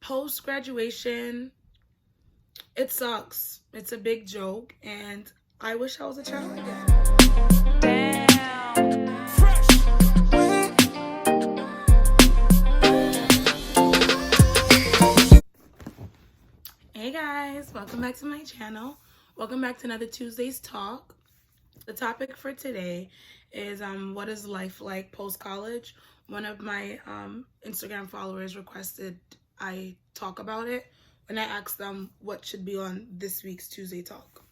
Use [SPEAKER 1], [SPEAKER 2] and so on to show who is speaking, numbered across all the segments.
[SPEAKER 1] Post graduation, it sucks. It's a big joke, and I wish I was a child again. Damn. Fresh. Hey guys, welcome back to my channel. Welcome back to another Tuesday's Talk. The topic for today is what is life like post college? One of my Instagram followers requested I talk about it when I asked them what should be on this week's Tuesday Talk.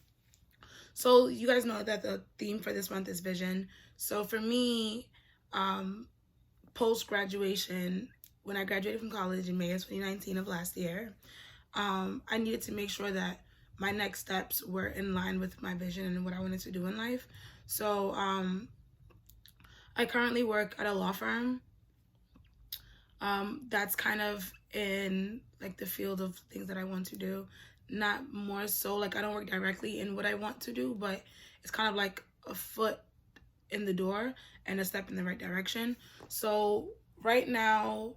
[SPEAKER 1] So you guys know that the theme for this month is vision. So for me, post graduation, when I graduated from college in May of 2019 of last year, I needed to make sure that my next steps were in line with my vision and what I wanted to do in life. So I currently work at a law firm that's kind of in like the field of things that I want to do. Not more so like I don't work directly in what I want to do, but it's kind of like a foot in the door and a step in the right direction. So right now,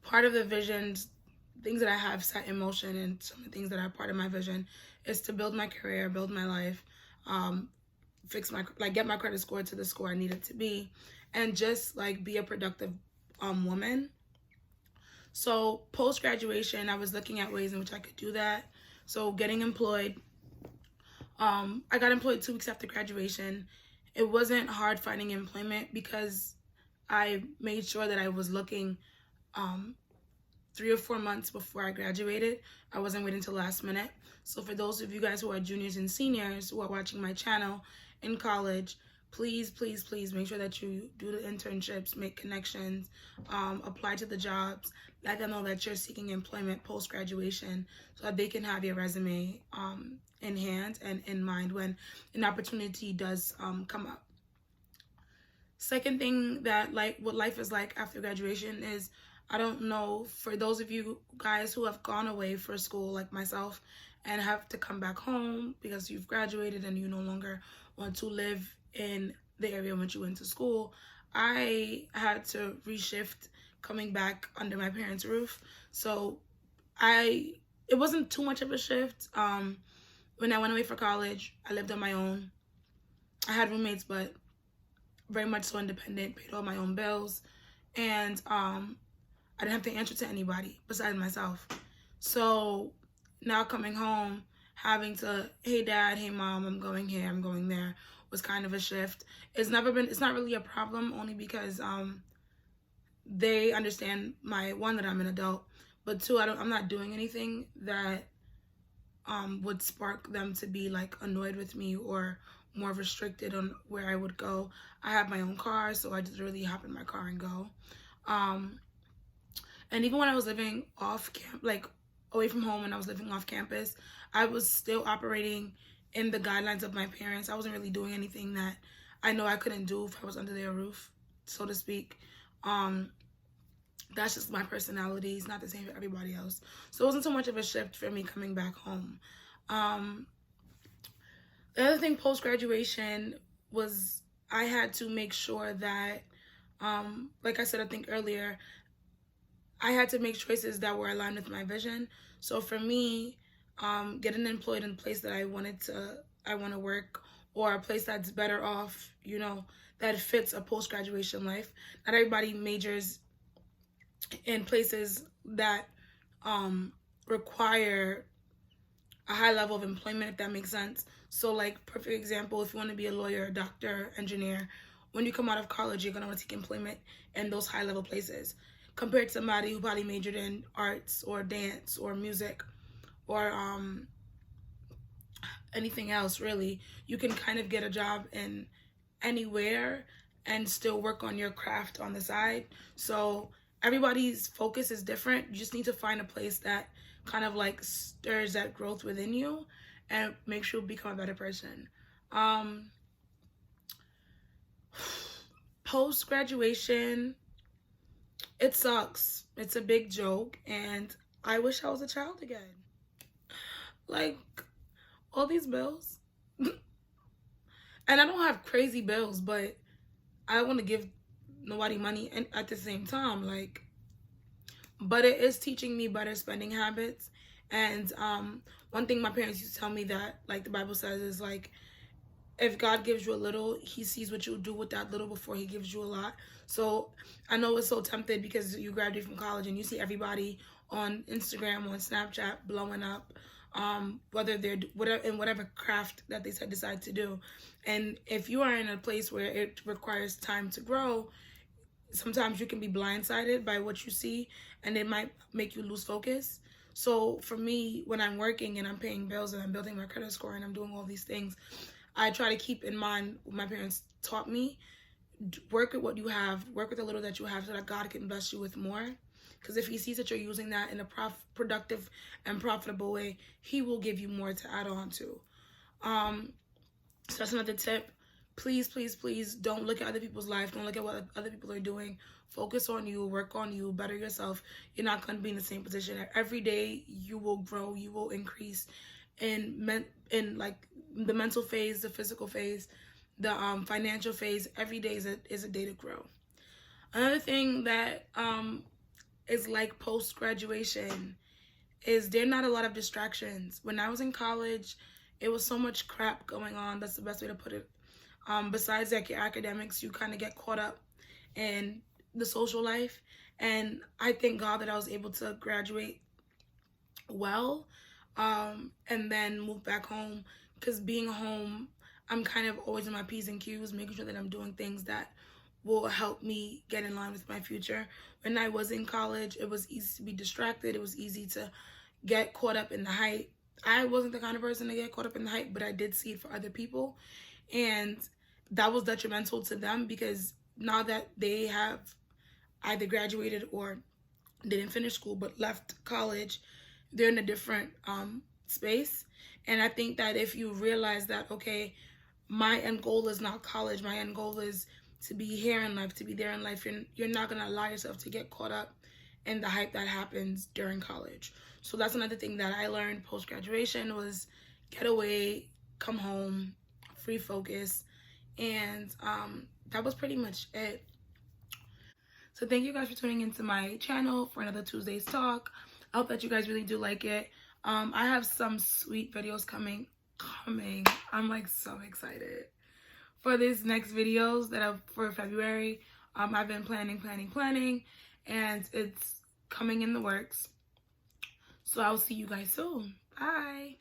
[SPEAKER 1] part of the visions, things that I have set in motion and some of the things that are part of my vision is to build my career, build my life, get my credit score to the score I need it to be, and just like be a productive woman. So post graduation, I was looking at ways in which I could do that. So getting employed, I got employed 2 weeks after graduation. It wasn't hard finding employment because I made sure that I was looking 3 or 4 months before I graduated. I wasn't waiting till last minute. So for those of you guys who are juniors and seniors who are watching my channel in college, please make sure that you do the internships, make connections, apply to the jobs, let them know that you're seeking employment post-graduation so that they can have your resume in hand and in mind when an opportunity does come up. Second thing that what life is like after graduation is, I don't know, for those of you guys who have gone away for school like myself and have to come back home because you've graduated and you no longer want to live in the area in which you went to school, I had to reshift coming back under my parents' roof. So it wasn't too much of a shift. When I went away for college, I lived on my own. I had roommates, but very much so independent, paid all my own bills, and I didn't have to answer to anybody besides myself. So now coming home, having to, hey dad, hey mom, I'm going here, I'm going there, was kind of a shift. It's not really a problem, only because they understand that I'm an adult, but two, I'm not doing anything that would spark them to be like annoyed with me or more restricted on where I would go. I have my own car, so I just really hop in my car and go. And even when I was living off away from home, when I was living off campus, I was still operating in the guidelines of my parents. I wasn't really doing anything that I know I couldn't do if I was under their roof, so to speak. That's just my personality. It's not the same for everybody else. So it wasn't so much of a shift for me coming back home. The other thing post-graduation was I had to make sure that, like I said, I think earlier, I had to make choices that were aligned with my vision. So for me, getting employed in a place that I want to work, or a place that's better off, that fits a post-graduation life. Not everybody majors in places that require a high level of employment, if that makes sense. So like, perfect example, if you want to be a lawyer, a doctor, engineer, when you come out of college, you're going to want to take employment in those high level places, compared to somebody who probably majored in arts or dance or music or anything else, really. You can kind of get a job in anywhere and still work on your craft on the side. So everybody's focus is different. You just need to find a place that kind of like stirs that growth within you and makes you become a better person. Post-graduation, it sucks. It's a big joke, and I wish I was a child again. Like, all these bills. And I don't have crazy bills, but I don't want to give nobody money, and at the same time, like, but it is teaching me better spending habits. And one thing my parents used to tell me that, like the Bible says, is like, if God gives you a little, he sees what you'll do with that little before he gives you a lot. So I know it's so tempted because you graduate from college and you see everybody on Instagram, on Snapchat blowing up, whether they're whatever craft that they decide to do. And if you are in a place where it requires time to grow, sometimes you can be blindsided by what you see, and it might make you lose focus. So for me, when I'm working and I'm paying bills and I'm building my credit score and I'm doing all these things, I try to keep in mind what my parents taught me. Work with what you have, work with the little that you have so that God can bless you with more. Because if he sees that you're using that in a productive and profitable way, he will give you more to add on to. So that's another tip. Please, please, please don't look at other people's life. Don't look at what other people are doing. Focus on you, work on you, better yourself. You're not going to be in the same position. Every day you will grow, you will increase in like the mental phase, the physical phase, the financial phase. Every day is a day to grow. Another thing that is like post-graduation is there are not a lot of distractions. When I was in college, it was so much crap going on. That's the best way to put it. Besides like your academics, you kind of get caught up in the social life. And I thank God that I was able to graduate well, and then move back home. Because being home, I'm kind of always in my P's and Q's, making sure that I'm doing things that will help me get in line with my future. When I was in college, it was easy to be distracted. It was easy to get caught up in the hype. I wasn't the kind of person to get caught up in the hype, but I did see it for other people. And that was detrimental to them, because now that they have either graduated or didn't finish school but left college, they're in a different space. And I think that if you realize that, okay, my end goal is not college, my end goal is to be here in life, to be there in life, you're not going to allow yourself to get caught up in the hype that happens during college. So that's another thing that I learned post-graduation was get away, come home, free focus. And that was pretty much it. So thank you guys for tuning into my channel for another Tuesday's Talk. I hope that you guys really do like it. I have some sweet videos coming. I'm like so excited for these next videos that are for February. I've been planning, and it's coming in the works. So I'll see you guys soon. Bye.